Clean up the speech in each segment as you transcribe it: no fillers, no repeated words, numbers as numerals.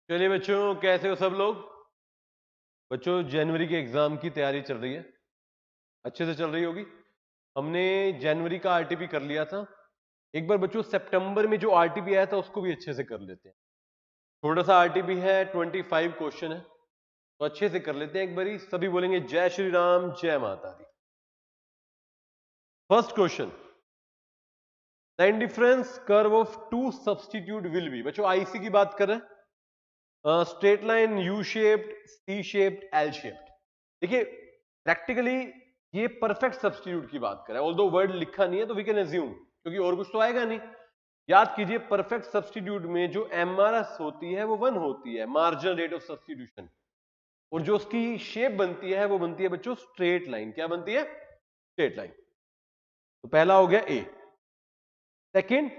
चलिए बच्चों, कैसे हो सब लोग। बच्चों, जनवरी के एग्जाम की तैयारी चल रही है, अच्छे से चल रही होगी। हमने जनवरी का आरटीपी कर लिया था। एक बार बच्चों सितंबर में जो आरटीपी आया था उसको भी अच्छे से कर लेते हैं। थोड़ा सा आरटीपी है, 25 क्वेश्चन है, तो अच्छे से कर लेते हैं एक बारी। सभी बोलेंगे जय श्री राम, जय माता दी। First question, the indifference curve of two substitute will be. बच्चों आईसी की बात कर रहे हैं। Straight line, U shaped, C shaped, L shaped. देखिए प्रैक्टिकली ये परफेक्ट सब्स्टिट्यूट की बात कर रहा है, ऑल्दो वर्ड लिखा नहीं है तो वी कैन एज्यूम, क्योंकि और कुछ तो आएगा नहीं। याद कीजिए परफेक्ट सब्स्टिट्यूट में जो एमआरएस होती है वो 1 होती है, मार्जिनल रेट ऑफ सब्स्टिट्यूशन, और जो उसकी शेप बनती है वो बनती है बच्चों स्ट्रेट लाइन। क्या बनती है? Straight line. तो पहला हो गया A. Second,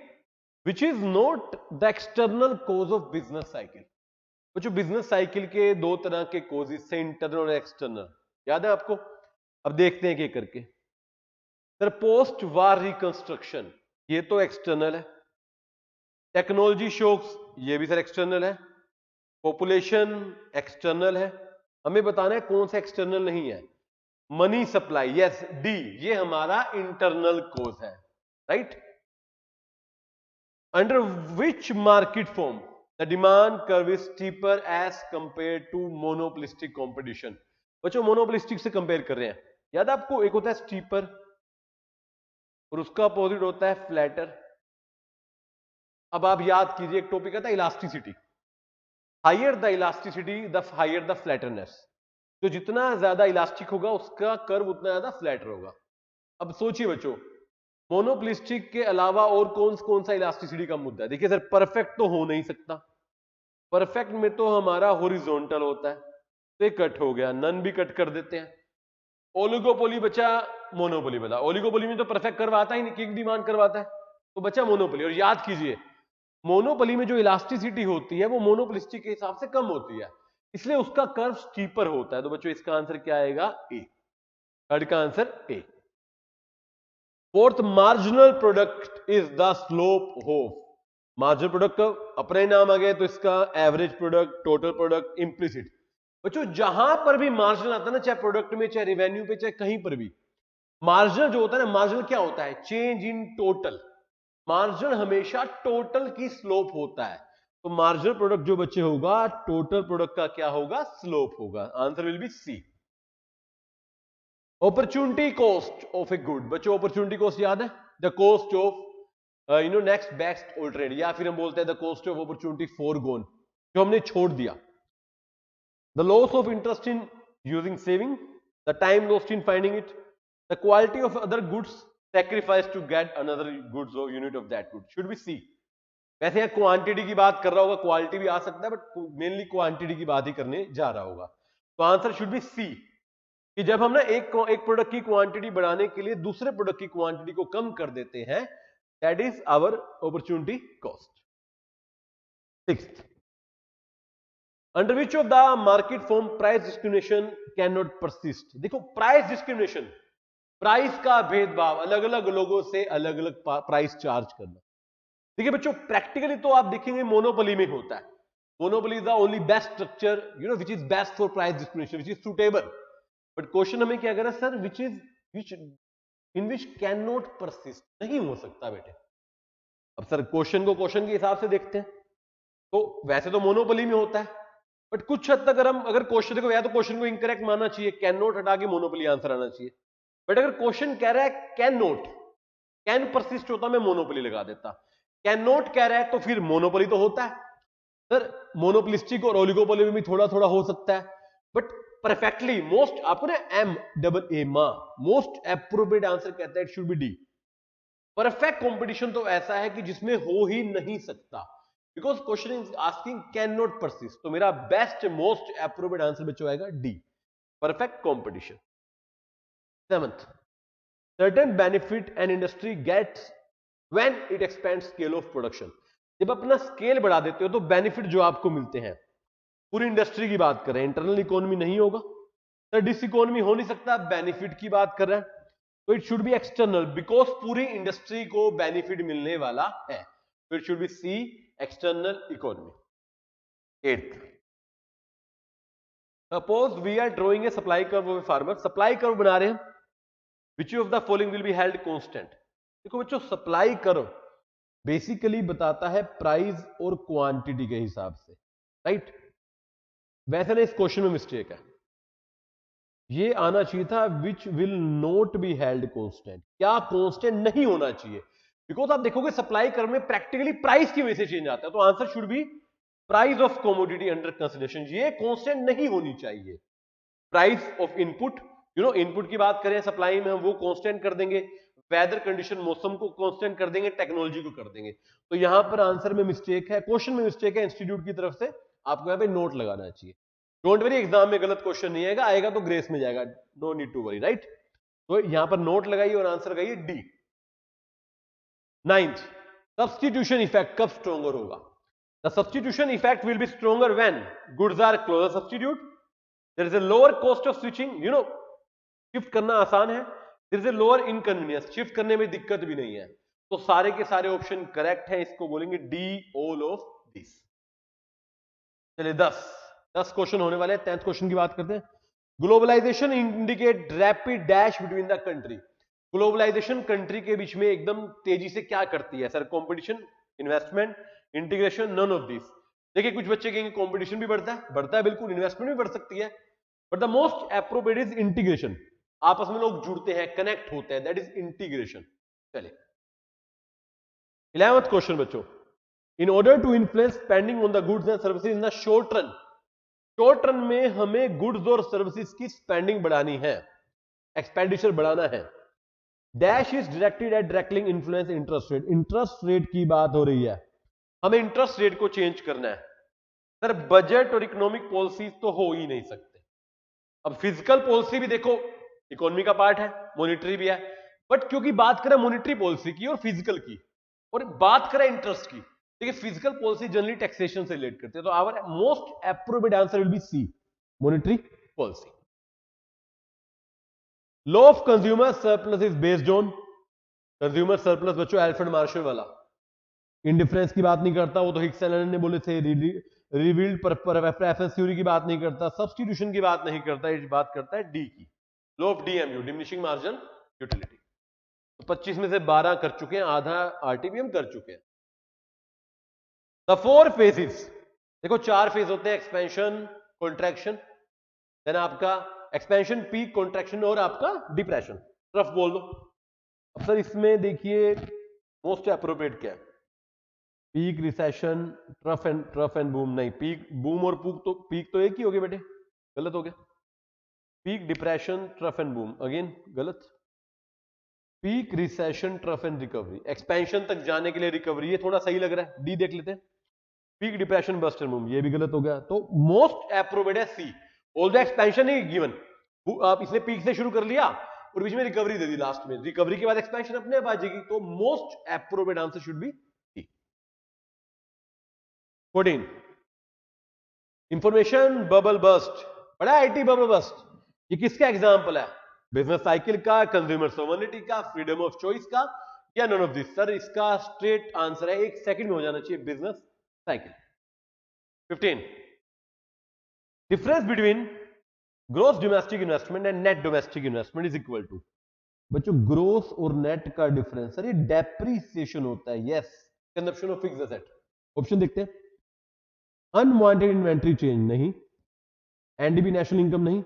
which is not the external cause of business cycle. जो बिजनेस साइकिल के दो तरह के कोजेस से, इंटरनल और एक्सटर्नल, याद है आपको? अब देखते हैं कि करके। सर पोस्ट वार रिकंस्ट्रक्शन, ये तो एक्सटर्नल है। टेक्नोलॉजी शॉक्स, ये भी सर एक्सटर्नल है। पॉपुलेशन एक्सटर्नल है। हमें बताना है कौन सा एक्सटर्नल नहीं है। मनी सप्लाई, यस डी, ये हमारा इंटरनल कोज है, right. Under which market form the demand curve is steeper as compare to monopolistic competition. बच्चों मोनोपोलिस्टिक से कंपेयर कर रहे हैं, याद आपको? एक होता है स्टीपर और उसका अपोजिट होता है फ्लैटर। अब आप याद कीजिए, एक टॉपिक आता है elasticity. Higher the elasticity the higher the flatness. तो जितना ज्यादा इलास्टिक होगा उसका कर्व उतना ज्यादा फ्लैटर होगा। अब सोचिए बच्चों, मोनोपोलिस्टिक के अलावा और कौन कौन सा इलास्टिसिटी का मुद्दा है? देखिए सर, परफेक्ट तो हो नहीं सकता। परफेक्ट में तो हमारा हॉरिजॉन्टल होता है, तो ये कट हो गया, नन भी कट कर देते हैं। ओलिगोपोली बचा, मोनोपोली बचा। ओलिगोपोली में तो परफेक्ट कर्व आता ही नहीं, किक डिमांड करवाता है, तो बचा मोनोपोली। और याद कीजिए मोनोपोली में जो इलास्टिसिटी होती है वो मोनोपोलिस्टिक के हिसाब से कम होती है, इसलिए उसका कर्व स्टीपर होता है। तो बच्चों इसका आंसर क्या आएगा? ए। थर्ड का answer A. Fourth, marginal product is the slope of. Marginal product का अपने नाम आ गया, तो इसका average product, total product, implicit. बच्चों जहां पर भी मार्जिनल आता है ना, चाहे प्रोडक्ट में, चाहे रेवेन्यू पे, चाहे कहीं पर भी, मार्जिनल जो होता है ना, मार्जिनल क्या होता है? Change in total. मार्जिनल हमेशा टोटल की स्लोप होता है, तो मार्जिनल प्रोडक्ट जो बच्चे होगा, टोटल प्रोडक्ट का क्या होगा? स्लोप होगा। Answer will be C. Opportunity cost of a good. बच्चों अपॉर्चुनिटी कॉस्ट याद है? The cost of next best alternative, या फिर हम बोलते हैं the cost of opportunity foregone, जो हमने छोड़ दिया। The loss of interest in using saving, the time lost in finding it, the quality of other goods sacrifice to get another goods or unit of that good, should be C। वैसे यहाँ quantity की बात कर रहा होगा, quality भी आ सकता है, बट मेनली क्वांटिटी की बात ही करने जा रहा होगा। तो आंसर शुड बी सी, कि जब हम ना एक प्रोडक्ट की क्वांटिटी बढ़ाने के लिए दूसरे प्रोडक्ट की क्वांटिटी को कम कर देते हैं, that is our opportunity cost. Sixth, under which of the market form price discrimination can not persist. देखो प्राइस डिस्क्रिमिनेशन, प्राइस का भेदभाव, अलग अलग लोगों से अलग अलग प्राइस चार्ज करना। देखिए बच्चों प्रैक्टिकली तो आप देखेंगे मोनोपोली में होता है। Monopoly is the only best structure which is best for price discrimination, which is suitable. But question हमें क्या करा sir? Which is which in which can not persist, नहीं हो सकता बेटे। अब सर क्वेश्चन को क्वेश्चन के हिसाब से देखते हैं, तो वैसे तो मोनोपोली में होता है, बट कुछ हद तक अगर क्वेश्चन देखो, या तो क्वेश्चन को इनकरेक्ट मानना चाहिए, कैन नॉट हटा के मोनोपोली आंसर आना चाहिए। बट अगर क्वेश्चन कह रहा है कैन नॉट, कैन परसिस्ट होता मैं मोनोपोली लगा देता। कैन नॉट कह रहा है तो फिर मोनोपोली तो होता है। सर मोनोपोलिस्टिक और ओलिगोपोली में भी थोड़ा थोड़ा हो सकता है, बट परफेक्टली मोस्ट, आपको ना एम डबल ए मा, मोस्ट एप्रोप्रिएट आंसर कहता है it should be D. Perfect competition तो ऐसा है कि जिसमें हो ही नहीं सकता, because question is asking can not persist, तो मेरा बेस्ट मोस्ट एप्रोप्रिएट आंसर बच्चों आएगा D, perfect competition. Seventh, certain benefit an industry gets when it expands scale of production। जब अपना स्केल बढ़ा देते हो तो बेनिफिट जो आपको मिलते हैं, पूरी इंडस्ट्री की बात करें, इंटरनल इकोनॉमी नहीं होगा तो डिस इकोनॉमी हो नहीं सकता, बेनिफिट की बात कर रहे हैं, तो it should be external, because पूरी इंडस्ट्री को बेनिफिट मिलने वाला है, तो it should be C, external economy. 8th, suppose we are drawing a supply curve of a farmer, supply curve बना रहे हैं, which of the following will be held constant. देखो बच्चों, सप्लाई कर्व बेसिकली बताता है प्राइस और quantity के हिसाब से, राइट। वैसे ना इस क्वेश्चन में मिस्टेक है, ये आना चाहिए था which will not be held constant. क्या कांस्टेंट नहीं होना चाहिए? बिकॉज आप देखोगे सप्लाई कर्व में प्रैक्टिकली प्राइस की वजह से चेंज आता है, तो answer should B price of commodity under consideration. ये कांस्टेंट नहीं होनी चाहिए। प्राइस ऑफ इनपुट, इनपुट की बात करें सप्लाई में, हम वो कांस्टेंट कर देंगे, वेदर कंडीशन मौसम को कांस्टेंट कर देंगे, टेक्नोलॉजी को कर देंगे। तो यहां पर आंसर में मिस्टेक है, क्वेश्चन में मिस्टेक है इंस्टीट्यूट की तरफ से, आपको यहां पे नोट लगाना चाहिए। डोंट वरी, एग्जाम में गलत क्वेश्चन नहीं आएगा, आएगा तो ग्रेस में जाएगा, no need to worry, right. तो यहां पर नोट लगाइए और आंसर लगाइए डी। 9th, सब्स्टिट्यूशन इफेक्ट कब स्ट्रोंगर होगा? The substitution effect will be stronger when goods are closer substitute, there is a lower cost of switching, shift करना आसान है, there is a lower inconvenience, shift करने में दिक्कत भी नहीं है। तो सारे के सारे ऑप्शन करेक्ट है, इसको बोलेंगे डी, ऑल ऑफ दिस। चलिए 10 क्वेश्चन होने वाले हैं। 10th क्वेश्चन की बात करते हैं। Globalisation indicate rapid dash between the country. Globalisation country के बीच में एकदम तेजी से क्या करती है? Sir competition, investment, integration, none of this. देखिए कुछ बच्चे कहेंगे कंपटीशन भी बढ़ता है बिल्कुल, इन्वेस्टमेंट भी बढ़ सकती है, but the most appropriate is integration. आपस में लोग जुड़ते हैं, कनेक्ट होते हैं, दैट इज इंटीग्रेशन। चलिए 11th क्वेश्चन बच्चों, in order to influence spending on the goods and services in the short run. Short run में हमें गुड्स और सर्विसेज की स्पेंडिंग बढ़ानी है, एक्सपेंडिचर बढ़ाना है। Dash is directed eight directly influence interest rate. Interest rate की बात हो रही है, हमें इंटरेस्ट रेट को चेंज करना है। सर बजट और इकोनॉमिक पॉलिसी तो हो ही नहीं सकते। अब फिजिकल पॉलिसी भी देखो इकोनॉमी का पार्ट है, मॉनिटरी भी है, बट क्योंकि बात करें मॉनिटरी पॉलिसी की और फिजिकल की, और बात करें इंटरेस्ट की, देखिए फिजिकल पॉलिसी जनरली टैक्सेशन से रिलेट करते हैं, तो our most appropriate answer will be C, monetary policy. Law of consumer surplus is based on, consumer surplus बच्चों एल्फ्रेड मार्शल वाला, इंडिफरेंस की बात नहीं करता, वो तो हिक्स एंड एलन ने बोले थे। रिवील्ड प्रेफरेंस थ्योरी की बात नहीं करता, सब्स्टिट्यूशन की बात नहीं करता, ये बात करता है डी की, law of DMU, diminishing margin utility. तो 25 में से 12 कर चुके हैं, आधा आरटीबीएम कर चुके हैं। द 4 फेजेस, देखो 4 फेज होते हैं, एक्सपेंशन, कॉन्ट्रैक्शन, देन आपका एक्सपेंशन, पीक, कॉन्ट्रैक्शन और आपका डिप्रेशन। ट्रफ बोल दो। अब सर इसमें देखिए मोस्ट एप्रोप्रिएट क्या है? Peak, recession, trough and boom. नहीं, पीक, बूम और पीक तो एक ही हो गए बेटे, गलत हो गया। Peak, depression, trough and boom, again गलत। Peak, recession, trough and recovery, expansion तक जाने के लिए रिकवरी, ये थोड़ा सही लग रहा है, डी देख लेते हैं। Peak, depression, bast and boom, ये भी गलत हो गया। तो मोस्ट एप्रोप्रिएट है सी, ऑल्दो एक्सपेंशन नहीं गिवन, आप इसने पीक से शुरू कर लिया और बीच में रिकवरी दे दी, लास्ट में रिकवरी के बाद एक्सपेंशन अपने आप आ जाएगी, तो most appropriate answer should be C. 14, information bubble burst, बड़ा आईटी बबल बस्ट, ये किसका एग्जांपल है? बिजनेस साइकिल का, कंज्यूमर सोवर्निटी का, फ्रीडम ऑफ चॉइस का, या नन ऑफ दिस? सर इसका स्ट्रेट आंसर है, 1 सेकंड में हो जाना चाहिए, business cycle. 15, difference between gross domestic investment and net domestic investment is equal to. बच्चों ग्रोस और नेट का डिफरेंस, सर ये डेप्रिसिएशन होता है, yes, consumption of fixed asset. Option देखते हैं, अनवांटेड इन्वेंट्री चेंज नहीं, एनडीबी नेशनल इनकम नहीं।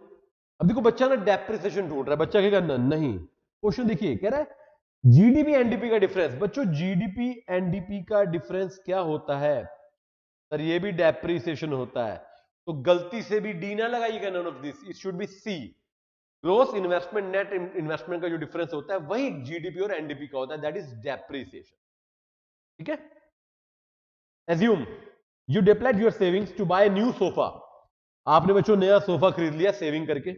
अब देखो बच्चा ना डेप्रिसिएशन ढूंढ रहा है, बच्चा क्या करना? नहीं, क्वेश्चन देखिए कह रहा है जीडीपी एनडीपी का डिफरेंस। बच्चों जीडीपी एनडीपी का डिफरेंस क्या होता है? सर ये भी डेप्रिसिएशन होता है, तो गलती से भी डी ना लगाइएगा, none of this, it should be C. Gross investment net investment का जो डिफरेंस होता है वही जीडीपी और एनडीपी का होता है, दैट इज डेप्रिसिएशन। ठीक है, assume you deployed your savings to buy new sofa. आपने बच्चों नया सोफा खरीद लिया सेविंग करके,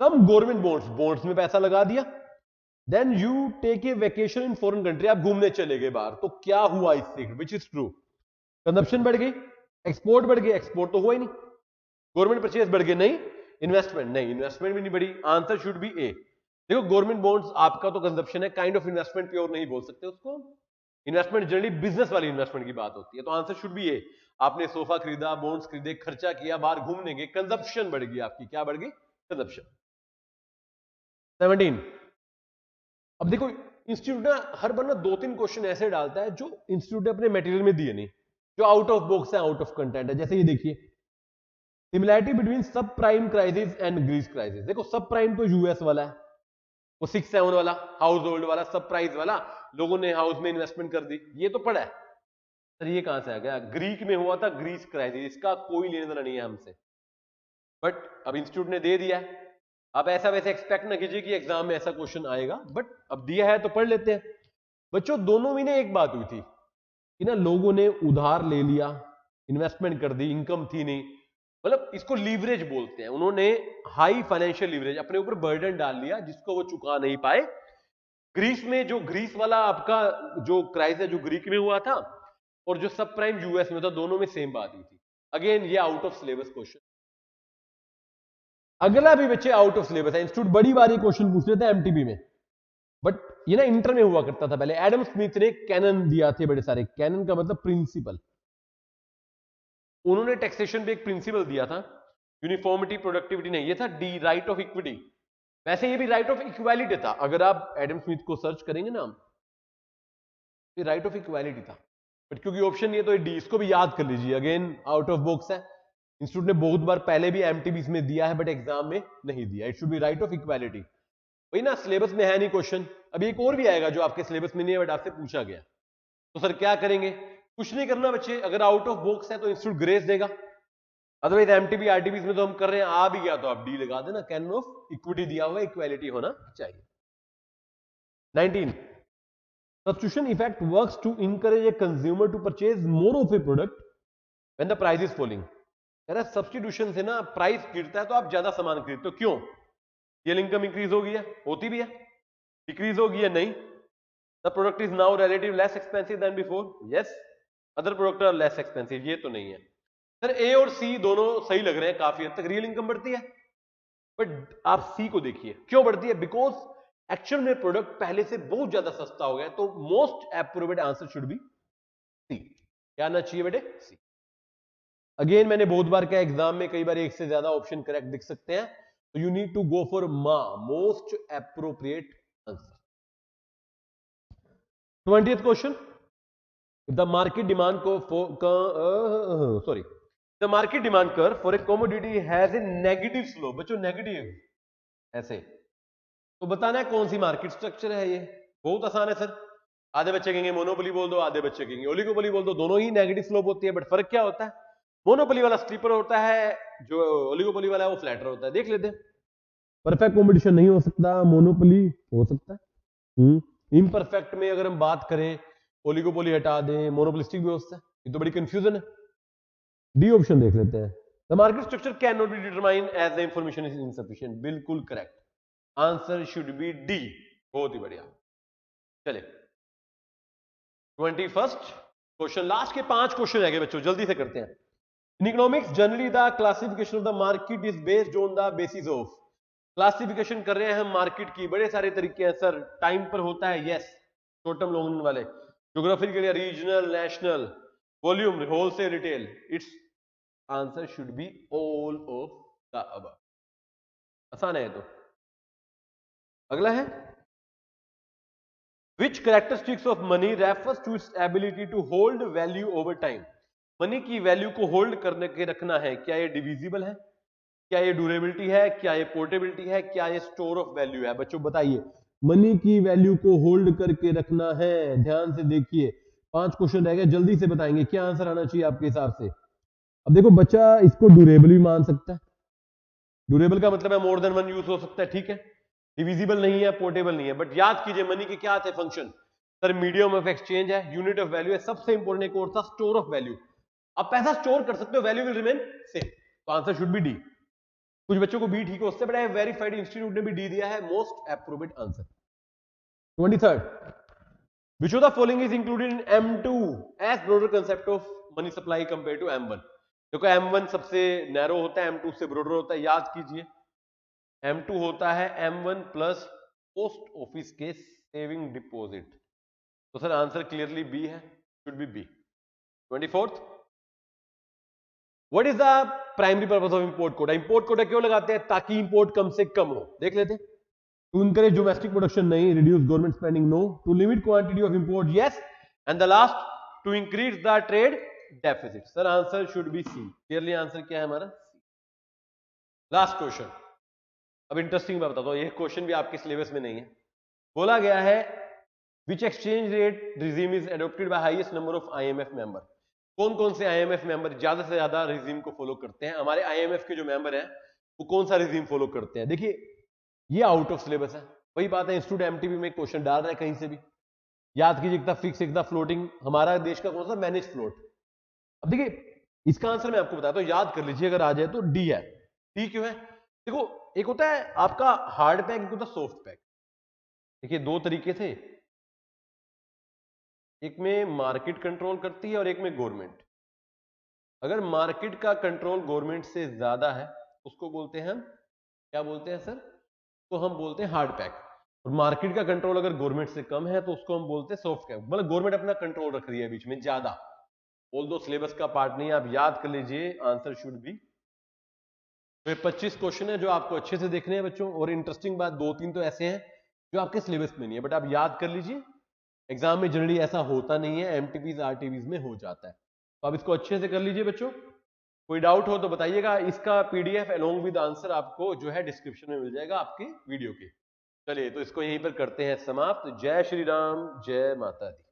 सम गवर्नमेंट बॉन्ड्स में पैसा लगा दिया, then you take a vacation in foreign country, आप घूमने चले गए बाहर, तो क्या हुआ इससे? विच इज ट्रू, कंजप्शन बढ़ गई, एक्सपोर्ट बढ़ गई, एक्सपोर्ट तो हुआ ही नहीं, गवर्नमेंट परचेज बढ़ गए, नहीं, इन्वेस्टमेंट नहीं, इन्वेस्टमेंट भी नहीं बढ़ी, आंसर शुड बी ए। देखो गवर्नमेंट बॉन्ड्स आपका तो कंजप्शन है, काइंड ऑफ इन्वेस्टमेंट प्योर नहीं बोल सकते उसको, इन्वेस्टमेंट जनरली बिजनेस वाली इन्वेस्टमेंट की बात होती है, तो आंसर शुड बी ए। आपने सोफा खरीदा, बॉन्ड्स खरीदे, खर्चा किया, बाहर घूमने गए, कंजप्शन बढ़ गई आपकी, क्या बढ़ गई? कंजप्शन। 17, अब देखो इंस्टीट्यूट ना हर बार ना 2-3 क्वेश्चन ऐसे डालता है जो इंस्टीट्यूट ने अपने मटेरियल में दिए नहीं, जो आउट ऑफ बॉक्स है, आउट ऑफ कंटेंट है। जैसे ये देखिए, similarity between subprime crisis and Greece crisis. देखो सब प्राइम तो यूएस वाला है, वो 6-7 वाला हाउस होल्ड वाला सब प्राइस वाला, लोगों ने हाउस में इन्वेस्टमेंट कर दी, ये तो पड़ा है। सर ये कहां से आ गया? ग्रीक में हुआ था ग्रीस क्राइसिस, इसका कोई लेना देना नहीं है हमसे, बट अब इंस्टीट्यूट ने दे दिया है। अब ऐसा वैसे एक्सपेक्ट ना कीजिए कि एग्जाम में ऐसा क्वेश्चन आएगा, बट अब दिया है तो पढ़ लेते हैं। बच्चों दोनों में एक बात हुई थी कि ना लोगों ने उधार ले लिया, इन्वेस्टमेंट कर दी, इनकम थी नहीं, मतलब इसको लीवरेज बोलते हैं। उन्होंने हाई फाइनेंशियल लीवरेज अपने ऊपर बर्डन डाल लिया जिसको वो चुका नहीं पाए। ग्रीस में जो ग्रीस वाला आपका जो क्राइसिस है जो ग्रीक में हुआ था और जो सब प्राइम यूएस में था, दोनों में सेम बात हुई थी। अगेन ये आउट ऑफ सिलेबस क्वेश्चन। अगला भी बच्चे आउट ऑफ सिलेबस है, इंस्टीट्यूट बड़ी बार ये क्वेश्चन पूछ लेता है एमटीबी में, बट ये ना इंटर में हुआ करता था पहले। एडम स्मिथ ने कैनन दिया थे बड़े सारे, कैनन का मतलब प्रिंसिपल। उन्होंने टैक्सेशन पे एक प्रिंसिपल दिया था, यूनिफॉर्मिटी प्रोडक्टिविटी नहीं, ये था डी राइट ऑफ इक्विटी। वैसे ये भी राइट ऑफ इक्वालिटी था, अगर आप एडम स्मिथ को सर्च करेंगे ना, ये राइट ऑफ इक्वालिटी था, बट क्योंकि ऑप्शन ये तो डी, इसको भी याद कर लीजिए, अगेन आउट ऑफ बॉक्स है। इंस्टीट्यूट ने बहुत बार पहले भी एमटीबीस में दिया है बट एग्जाम में नहीं दिया। It should B right of equality. वही ना, सिलेबस में है नहीं क्वेश्चन। अभी एक और भी आएगा जो आपके सिलेबस में नहीं है बट आपसे पूछा गया, तो सर क्या करेंगे? कुछ नहीं करना बच्चे, अगर आउट ऑफ बॉक्स है तो इंस्टीट्यूट ग्रेस देगा, अदरवाइज एमटीबी आरटीबीस में तो हम कर रहे हैं, आ भी गया तो आप डी लगा देना, कैनन ऑफ इक्विटी दिया हुआ, इक्वालिटी होना चाहिए। 19, substitution effect works to encourage a consumer to purchase more of a product when the price is falling। कह रहा है सब्सटीट्यूशन से ना प्राइस गिरता है तो आप ज्यादा सामान खरीदते हो, क्यों? ये इनकम इंक्रीज हो गई है, होती भी है, डिक्रीज हो गई है नहीं। The product is now relative less expensive than before, yes. Other product are less expensive, ये तो नहीं है। सर ए और सी दोनों सही लग रहे हैं, काफी हद तक रियल इनकम बढ़ती है, बट आप सी को देखिए क्यों बढ़ती है? बिकॉज एक्चुअल में प्रोडक्ट पहले से बहुत ज्यादा सस्ता हो गया। तो most appropriate answer should be C. क्या आना चाहिए बेटे? सी। अगेन मैंने बहुत बार क्या, एग्जाम में कई बार एक से ज्यादा ऑप्शन करेक्ट दिख सकते हैं, तो you need to go for मा, most appropriate answer. 20th question, the market demand को sorry the market demand curve for a commodity has a negative slope. बच्चों नेगेटिव ऐसे, तो बताना है कौन सी मार्केट स्ट्रक्चर है ये। बहुत आसान है सर, आधे बच्चे कहेंगे मोनोपोली बोल दो, आधे बच्चे कहेंगे ओलिगोपोली बोल दो, दोनों ही नेगेटिव स्लोप होती है, बट फर्क क्या होता है? मोनोपोली वाला स्लीपर होता है, जो ओलिगोपोली वाला है वो फ्लैटर होता है। देख लेते हैं, परफेक्ट कॉम्पिटिशन नहीं हो सकता, मोनोपोली हो सकता है। इम्परफेक्ट में अगर हम बात करें, ओलिगोपोली हटा दें, मोनोपोलिस्टिक भी हो सकता है, ये तो बड़ी कंफ्यूजन है। डी ऑप्शन देख लेते हैं, the market structure can not be determine as the information is insufficient. बिल्कुल correct, answer should be D. बहुत ही बढ़िया। चले 21st क्वेश्चन, लास्ट के 5 क्वेश्चन रह गए बच्चों, जल्दी से करते हैं। In economics generally the classification of the market is based on the basis of. Classification कर रहे हैं हम मार्केट की, बड़े सारे तरीके हैं सर। टाइम पर होता है, yes, short term long term वाले, ज्योग्राफी के लिए regional, national, volume, wholesale, retail. It's answer should be all of the above. आसान है तो। अगला है, Which characteristics of money refers to its ability to hold value over time? Money की value को होल्ड करने के रखना है, क्या ये डिविजिबल है, क्या ये ड्यूरेबिलिटी है, क्या ये पोर्टेबिलिटी है, क्या ये स्टोर ऑफ वैल्यू है? बच्चों बताइए, मनी की वैल्यू को होल्ड करके रखना है। ध्यान से देखिए, 5 क्वेश्चन रह गए, जल्दी से बताएंगे क्या आंसर आना चाहिए आपके हिसाब से। अब देखो बच्चा इसको ड्यूरेबल भी मान सकता है, ड्यूरेबल का मतलब है मोर देन वन यूज हो सकता है, ठीक है। डिविजिबल नहीं है, पोर्टेबल नहीं है, बट याद कीजिए मनी के क्या थे function? Sir medium of exchange है, यूनिट ऑफ वैल्यू है, सबसे इंपॉर्टेंट एक और था स्टोर ऑफ वैल्यू। आप पैसा स्टोर कर सकते हो, वैल्यू विल रिमेन सेम, तो आंसर शुड बी डी। कुछ बच्चों को बी ठीक है, उससे बड़ा वेरीफाइड इंस्टीट्यूट ने भी डी दिया है, most appropriate answer. 23rd, which of the following is included in M2 as broader concept of money supply compared to M1? देखो M1 सबसे नैरो होता है, M2 से ब्रॉडर होता है, याद कीजिए। M2 होता है M1 प्लस पोस्ट ऑफिस के सेविंग डिपॉजिट, तो सर आंसर क्लियरली बी है, should be B. 24th, what is the primary purpose of import quota? Import quota क्यों लगाते हैं? ताकि इंपोर्ट कम से कम हो। देख लेते हैं। टू इनकरेज डोमेस्टिक प्रोडक्शन नहीं, reduce government spending no, to limit quantity of import yes, and the last to increase the trade deficit. Sir answer should be C. Clearly answer क्या है हमारा? Last question. अब interesting मैं बताता हूं, ये question भी आपके सिलेबस में नहीं है। बोला गया है which exchange rate regime is adopted by highest number of IMF member. कौन कौन से आईएमएफ मेंबर ज्यादा से ज्यादा रिजीम को फॉलो करते हैं? हमारे आईएमएफ के जो मेंबर हैं वो कौन सा रिजीम फॉलो करते हैं? देखिए ये आउट ऑफ सिलेबस है। वही बात है, इंस्टीट्यूट एमटीबी में क्वेश्चन डाल रहा है कहीं से भी। याद कीजिए, एक था फिक्स एक था फ्लोटिंग। हमारा देश का कौन सा? Manage float. अब देखिए इसका आंसर मैं आपको बताता हूं, याद कर लीजिए अगर आ जाए तो। डी है। डी क्यों है? देखो एक होता है आपका हार्ड पैक, एक होता है सॉफ्ट पैक। देखिए दो तरीके से, एक में मार्केट कंट्रोल करती है और एक में गवर्नमेंट। अगर मार्केट का कंट्रोल गवर्नमेंट से ज्यादा है उसको बोलते हैं हम, क्या बोलते हैं सर? तो हम बोलते हैं हार्ड पैक। और मार्केट का कंट्रोल अगर गवर्नमेंट से कम है तो उसको हम बोलते हैं सॉफ्ट पैक। मतलब गवर्नमेंट अपना कंट्रोल रख रही है बीच में ज्यादा। बोल दो सिलेबस का पार्ट नहीं है, आप याद कर लीजिए, आंसर शुड बी। तो 25 क्वेश्चन है जो आपको अच्छे से देखने हैं बच्चों। और इंटरेस्टिंग बात, दो तीन तो ऐसे हैं जो आपके सिलेबस में नहीं है, बट आप याद कर लीजिए। एग्जाम में जनरली ऐसा होता नहीं है, एमटीपीज आरटीपीज में हो जाता है। तो आप इसको अच्छे से कर लीजिए बच्चों। कोई डाउट हो तो बताइएगा। इसका पीडीएफ अलोंग विद आंसर आपको जो है डिस्क्रिप्शन में मिल जाएगा आपके वीडियो के। चलिए तो इसको यहीं पर करते हैं समाप्त। जय श्री राम, जय माता दी।